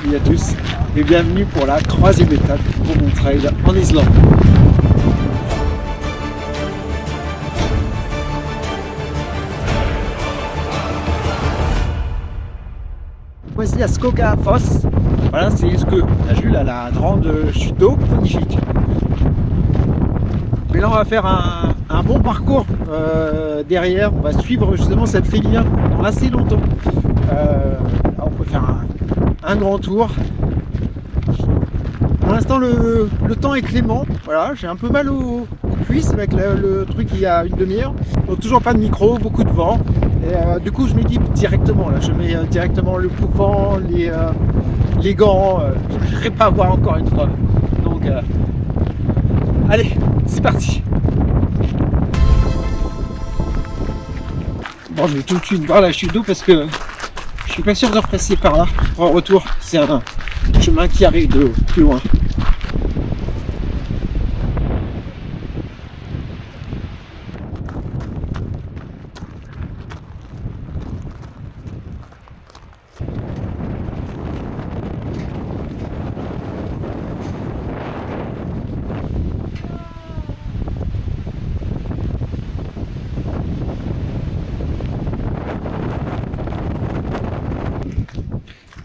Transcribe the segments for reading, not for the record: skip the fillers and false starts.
salut à tous et bienvenue pour la 3e étape pour mon trail en Islande. Voici à Skogafoss. Voilà, c'est ce que la Jules a la grande chute d'eau magnifique. Mais là on va faire un bon parcours derrière, on va suivre justement cette rivière pendant assez longtemps. On peut faire un grand tour. Pour l'instant le temps est clément, voilà, j'ai un peu mal aux cuisses avec le truc il y a une demi-heure. Donc toujours pas de micro, beaucoup de vent. Et du coup je m'équipe directement là, je mets directement le coupe-vent, les gants, je ne voudrais pas voir encore une fois. Donc allez, c'est parti. Bon, je vais tout de suite voir la chute d'eau parce que je suis pas sûr de repasser par là. En retour, c'est un chemin qui arrive de plus loin.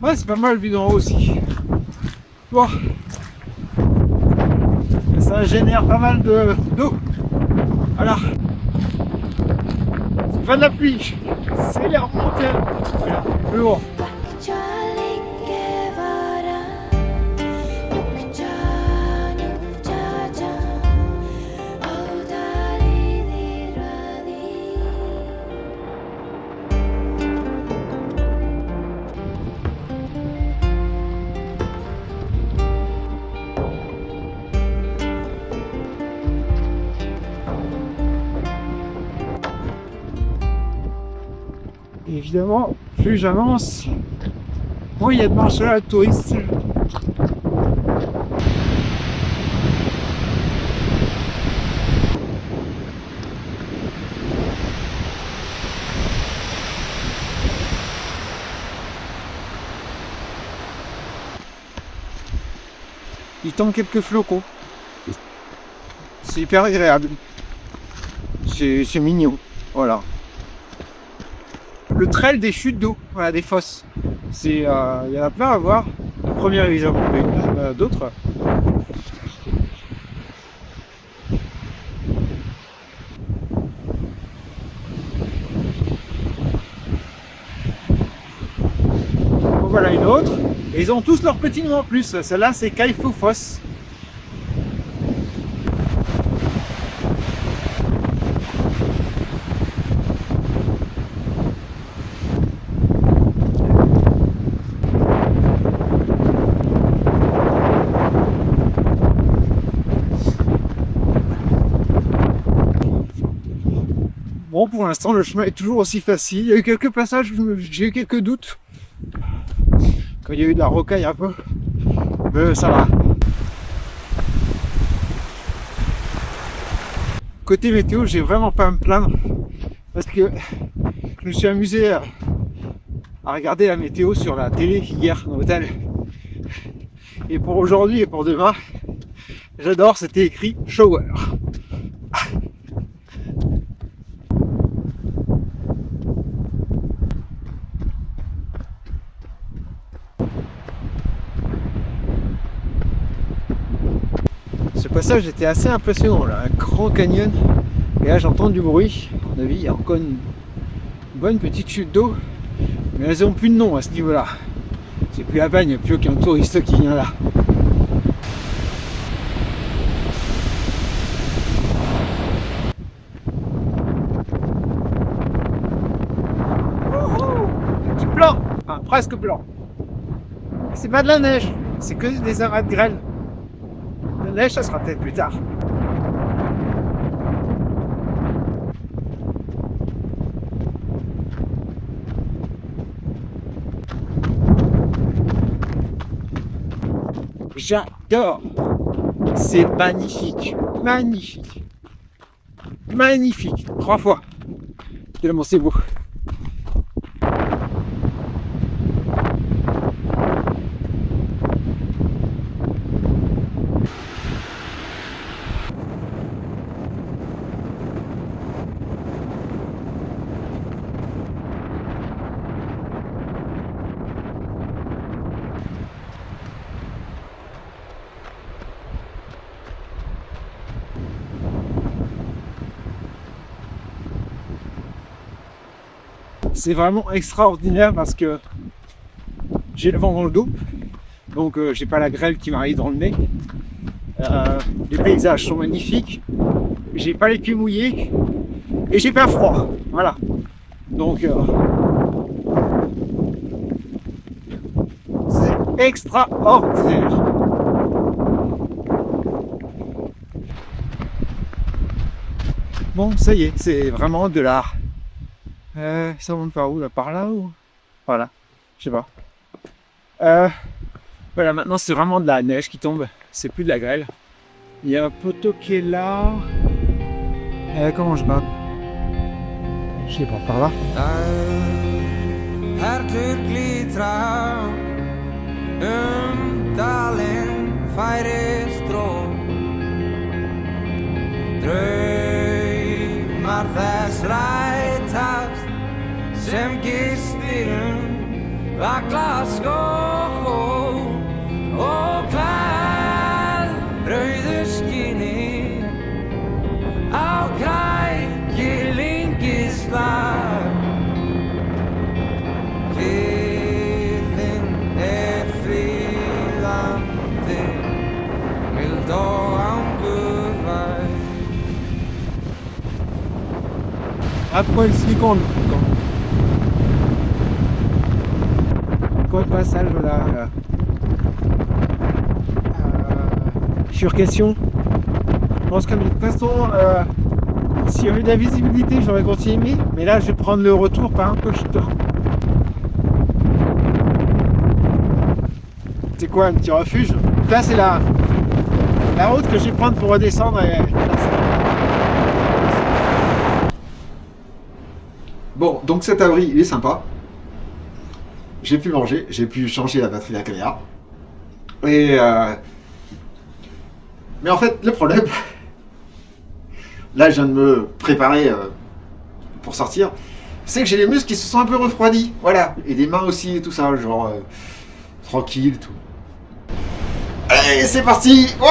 Ouais, c'est pas mal vu d'en haut aussi. Bon. Ça génère pas mal d'eau. Voilà. C'est pas de la pluie. C'est les remontées. Voilà, plus haut. Évidemment, plus j'avance, moins il y a de marché à touristes. Il tend quelques flocons. C'est hyper agréable. C'est mignon. Voilà. Le trail des chutes d'eau, voilà, des fosses. Il y en a plein à voir. La première évidemment, mais il y en a d'autres. Bon, voilà une autre. Et ils ont tous leur petit nom en plus. Celle-là c'est Kaifofoss. Bon, pour l'instant, le chemin est toujours aussi facile. Il y a eu quelques passages où j'ai eu quelques doutes. Quand il y a eu de la rocaille un peu. Mais ça va. Côté météo, j'ai vraiment pas à me plaindre. Parce que je me suis amusé à regarder la météo sur la télé hier dans l'hôtel. Et pour aujourd'hui et pour demain, j'adore, c'était écrit shower. Ce passage était assez impressionnant là, un grand canyon, et là j'entends du bruit. À mon avis il y a encore une bonne petite chute d'eau, mais elles n'ont plus de nom à ce niveau là. C'est plus la bagne, il n'y a plus aucun touriste qui vient là. Un petit blanc, enfin presque blanc. C'est pas de la neige, c'est que des amas de grêle. La neige, ça sera peut-être plus tard. J'adore. C'est magnifique. Magnifique. Magnifique. 3 fois. Tellement c'est beau. c'est vraiment extraordinaire parce que j'ai le vent dans le dos, donc j'ai pas la grêle qui m'arrive dans le nez. Les paysages sont magnifiques, j'ai pas les pieds mouillés et j'ai pas froid. Voilà. Donc c'est extraordinaire. Bon, ça y est, c'est vraiment de l'art. Ça monte par où là? Par là ou? Voilà, je sais pas. Voilà, maintenant c'est vraiment de la neige qui tombe, c'est plus de la grêle. Il y a un poteau qui est là. Comment je vais? Je sais pas, par là. Draumar þess rætast sem gistir vagla skó og hvað rauðu skinni á krækilingi slag. Kyrrðin friðandi, mild og angurvær. Après le silicone. Quoi de passage là? Sur question. Je pense que de toute façon, s'il y avait de la visibilité, j'aurais continué. Mais là, je vais prendre le retour par un peu chuteur. C'est quoi, un petit refuge? Là, c'est la route que je vais prendre pour redescendre. Bon, donc cet abri, il est sympa. J'ai pu manger, j'ai pu changer la batterie de la caméra. Et mais en fait, le problème, là je viens de me préparer pour sortir, c'est que j'ai les muscles qui se sont un peu refroidis. Voilà, et les mains aussi et tout ça, genre tranquille et tout. Allez, c'est parti! Ouais!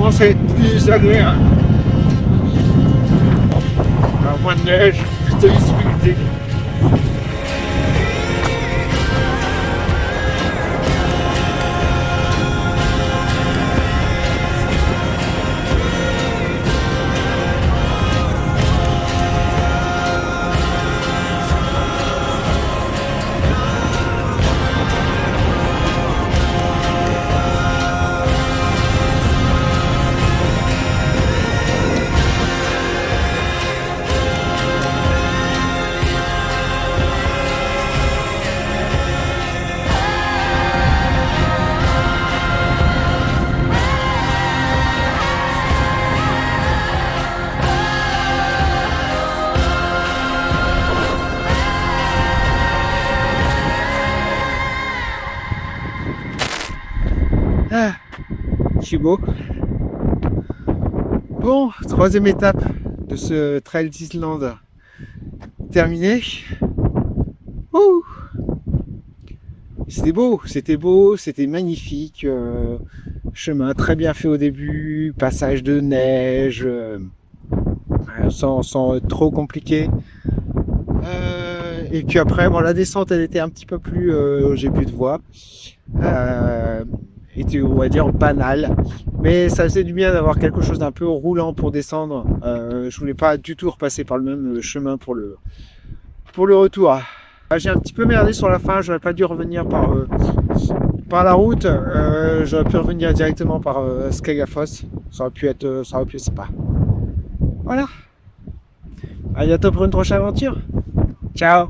C'est plus agréable. Moins de neige, plus de visibilité. C'est beau. Bon, troisième étape de ce trail d'Islande terminée. C'était beau, c'était magnifique. Chemin très bien fait au début, passage de neige, sans trop compliqué. Et puis après, bon, la descente, elle était un petit peu plus, j'ai plus de voix. Était, on va dire, banal, mais ça faisait du bien d'avoir quelque chose d'un peu roulant pour descendre. Je voulais pas du tout repasser par le même chemin pour le retour. J'ai un petit peu merdé sur la fin, j'aurais pas dû revenir par la route, j'aurais pu revenir directement par Skagafoss, ça aurait pu être sympa. Voilà, à bientôt pour une prochaine aventure. Ciao.